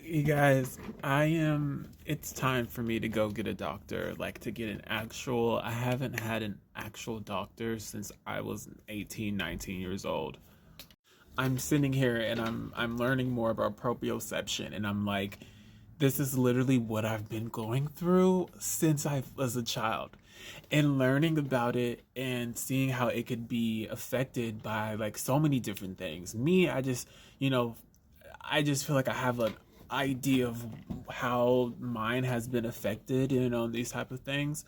You guys, it's time for me to go get a doctor, like to get I haven't had an actual doctor since I was 18, 19 years old. I'm sitting here and I'm learning more about proprioception and I'm like, this is literally what I've been going through since I was a child. And learning about it and seeing how it could be affected by like so many different things. You know, I just feel like I have an idea of how mine has been affected, these type of things.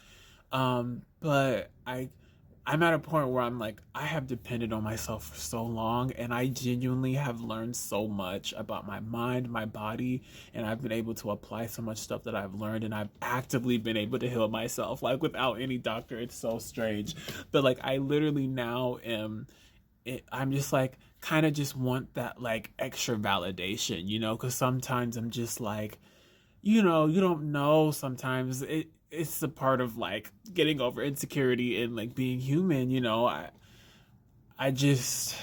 But I'm at a point where I'm like, I have depended on myself for so long, and I genuinely have learned so much about my mind, my body, and I've been able to apply so much stuff that I've learned, and I've actively been able to heal myself, like without any doctor. It's so strange, but like I literally now am I'm just like kind of just want that like extra validation, because sometimes I'm just like, you don't know. Sometimes it's a part of like getting over insecurity and like being human. I just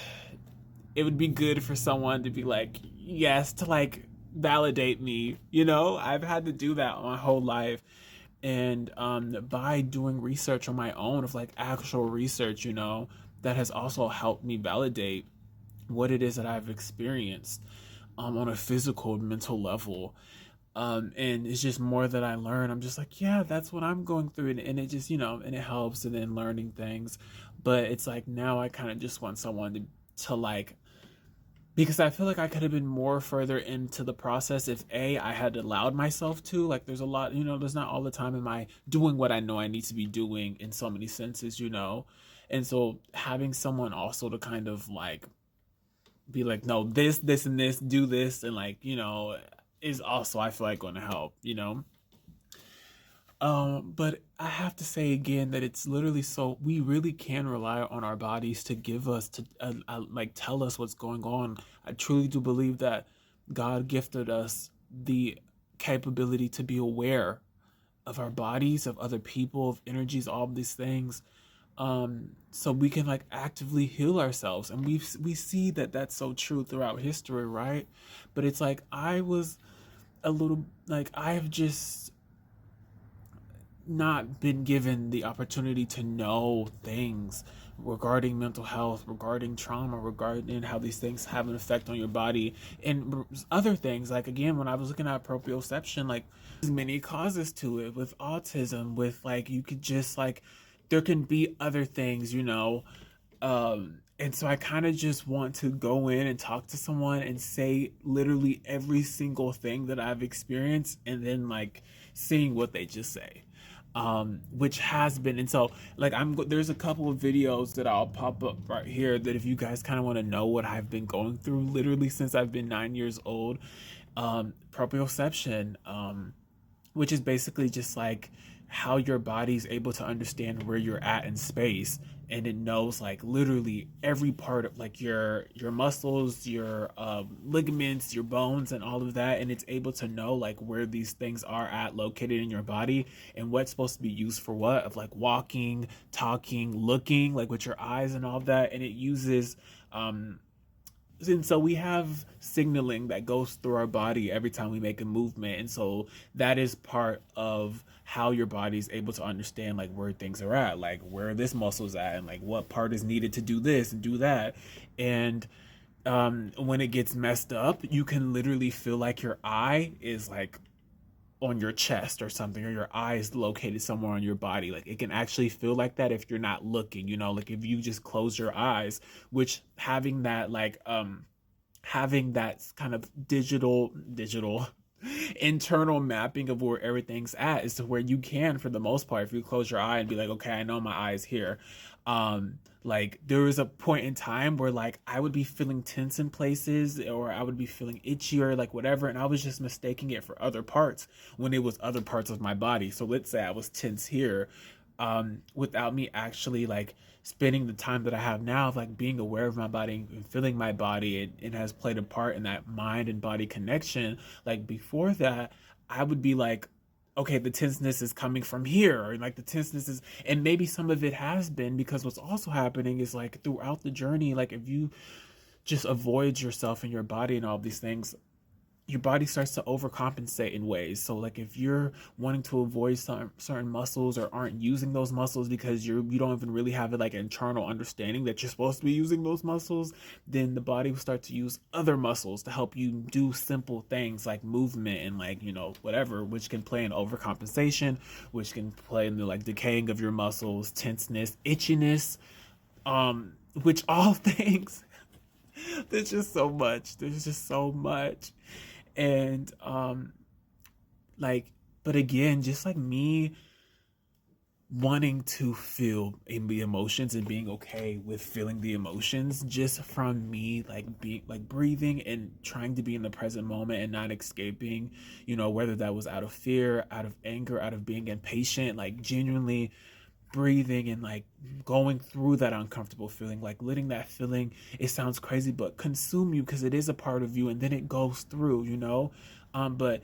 it would be good for someone to be like, yes, to like validate me. I've had to do that my whole life. And by doing research on my own, of like actual research, that has also helped me validate what it is that I've experienced on a physical, mental level. And it's just more that I learn. I'm just like, yeah, that's what I'm going through. And it just, and it helps, and then learning things. But it's like now I kind of just want someone to like, because I feel like I could have been more further into the process if I had allowed myself to. Like, there's a lot, there's not all the time am I doing what I know I need to be doing in so many senses. And so having someone also to kind of like be like, no, this, and this, do this, and like, is also, I feel like, going to help. But I have to say again that it's literally so we really can rely on our bodies to give us to like tell us what's going on. I truly do believe that God gifted us the capability to be aware of our bodies, of other people, of energies, all of these things, so we can like actively heal ourselves. And we see that that's so true throughout history, right? But it's like I was a little like I have just not been given the opportunity to know things regarding mental health, regarding trauma, regarding how these things have an effect on your body, and other things. Like, again, when I was looking at proprioception, like, there's many causes to it with autism, with like, you could just like, there can be other things, and so I kind of just want to go in and talk to someone and say literally every single thing that I've experienced, and then like seeing what they just say. Which has been, and so like there's a couple of videos that I'll pop up right here that if you guys kind of want to know what I've been going through literally since I've been 9 years old. Proprioception, which is basically just like how your body's able to understand where you're at in space, and it knows like literally every part of like your muscles, your ligaments, your bones, and all of that, and it's able to know like where these things are at located in your body, and what's supposed to be used for what, of like walking, talking, looking, like with your eyes and all of that. And it uses and so we have signaling that goes through our body every time we make a movement, and so that is part of how your body is able to understand like where things are at, like where this muscle is at, and like what part is needed to do this and do that. And when it gets messed up, you can literally feel like your eye is like on your chest or something, or your eye is located somewhere on your body. Like, it can actually feel like that if you're not looking, like if you just close your eyes. Which having that kind of digital internal mapping of where everything's at is to where you can, for the most part, if you close your eye and be like, okay, I know my eye is here. Like, there was a point in time where like I would be feeling tense in places, or I would be feeling itchy, or like whatever, and I was just mistaking it for other parts when it was other parts of my body. So let's say I was tense here, without me actually like spending the time that I have now of like being aware of my body and feeling my body. It has played a part in that mind and body connection. Like, before that, I would be like, okay, the tenseness is coming from here, or like the tenseness is, and maybe some of it has been because what's also happening is like throughout the journey, like if you just avoid yourself and your body and all these things, your body starts to overcompensate in ways. So like if you're wanting to avoid some certain muscles or aren't using those muscles because you don't even really have like internal understanding that you're supposed to be using those muscles, then the body will start to use other muscles to help you do simple things like movement and like, you know, whatever, which can play in overcompensation, which can play in the like decaying of your muscles, tenseness, itchiness, which all things, there's just so much. There's just so much. And like, but again, just like me wanting to feel in the emotions and being okay with feeling the emotions, just from me like being like breathing and trying to be in the present moment and not escaping, you know, whether that was out of fear, out of anger, out of being impatient, like genuinely breathing and like going through that uncomfortable feeling, like letting that feeling, it sounds crazy, but consume you, because it is a part of you and then it goes through, you know. But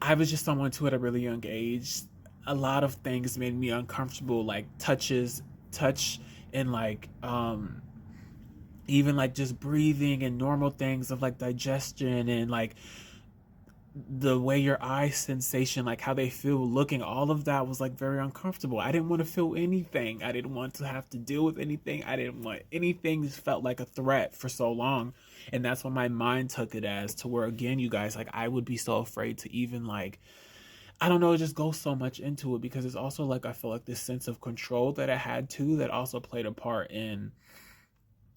I was just someone too at a really young age. A lot of things made me uncomfortable, like touch and like even like just breathing and normal things of like digestion and like the way your eye sensation, like how they feel looking, all of that was like very uncomfortable. I didn't want to feel anything. I didn't want to have to deal with anything. I didn't want anything. Just felt like a threat for so long. And that's what my mind took it as, to where again, you guys, like I would be so afraid to even like, I don't know, just go so much into it, because it's also like I feel like this sense of control that I had too that also played a part in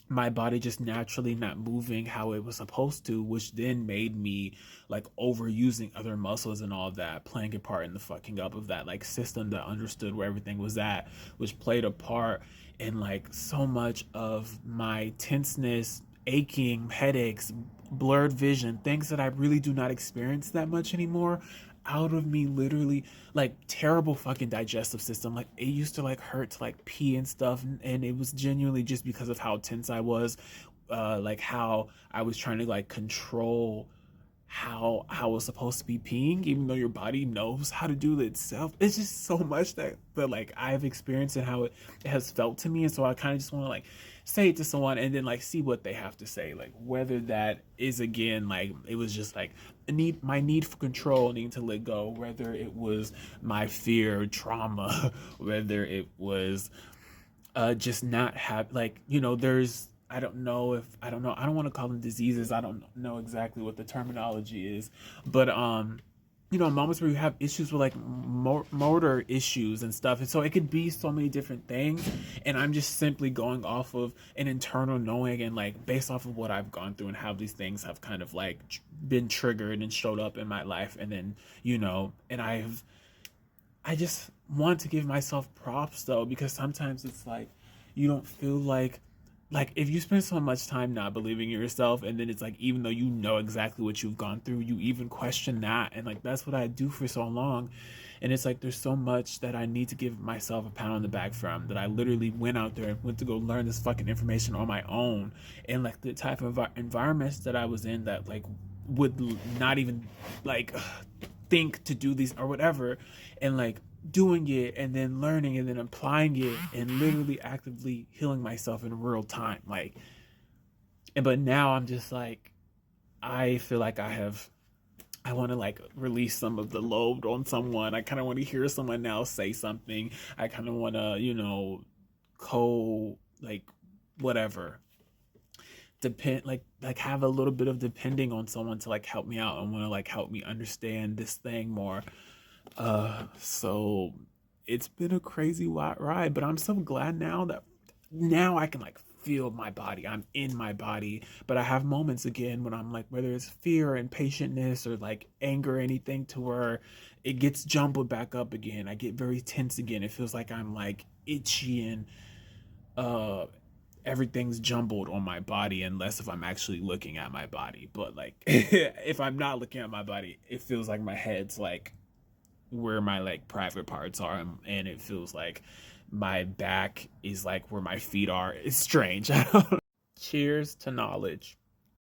my body just naturally not moving how it was supposed to, which then made me like overusing other muscles and all of that, playing a part in the fucking up of that like system that understood where everything was at, which played a part in like so much of my tenseness, aching, headaches, blurred vision, things that I really do not experience that much anymore, out of me literally, like terrible fucking digestive system. Like it used to like hurt to like pee and stuff, and it was genuinely just because of how tense I was, like how I was trying to like control how it's supposed to be peeing, even though your body knows how to do it itself. It's just so much that like I've experienced and how it has felt to me. And so I kind of just want to like say it to someone and then like see what they have to say, like whether that is again like it was just like my need for control, needing to let go, whether it was my fear, trauma, whether it was just not have, like, you know, there's, I don't know if, I don't know, I don't want to call them diseases, I don't know exactly what the terminology is, but you know, moments where you have issues with like motor issues and stuff, and so it could be so many different things, and I'm just simply going off of an internal knowing and like based off of what I've gone through and how these things have kind of like been triggered and showed up in my life, and then, you know, and I just want to give myself props though, because sometimes it's like you don't feel like if you spend so much time not believing in yourself, and then it's like even though you know exactly what you've gone through, you even question that, and like that's what I do for so long. And it's like there's so much that I need to give myself a pat on the back from, that I literally went out there and went to go learn this fucking information on my own, and like the type of environments that I was in that like would not even like think to do these or whatever, and like doing it and then learning and then applying it and literally actively healing myself in real time, like. And but now I'm just like, I feel like I want to like release some of the load on someone. I kind of want to hear someone else say something. I kind of want to, you know, like whatever, depend, like have a little bit of depending on someone to like help me out and want to like help me understand this thing more. So it's been a crazy ride, but I'm so glad now that now I can like feel my body. I'm in my body, but I have moments again when I'm like, whether it's fear and patientness or like anger or anything, to where it gets jumbled back up again. I get very tense again. It feels like I'm like itchy and uh everything's jumbled on my body, unless if I'm actually looking at my body. But like if I'm not looking at my body, it feels like my head's like where my like private parts are, and it feels like my back is like where my feet are. It's strange. Cheers to knowledge.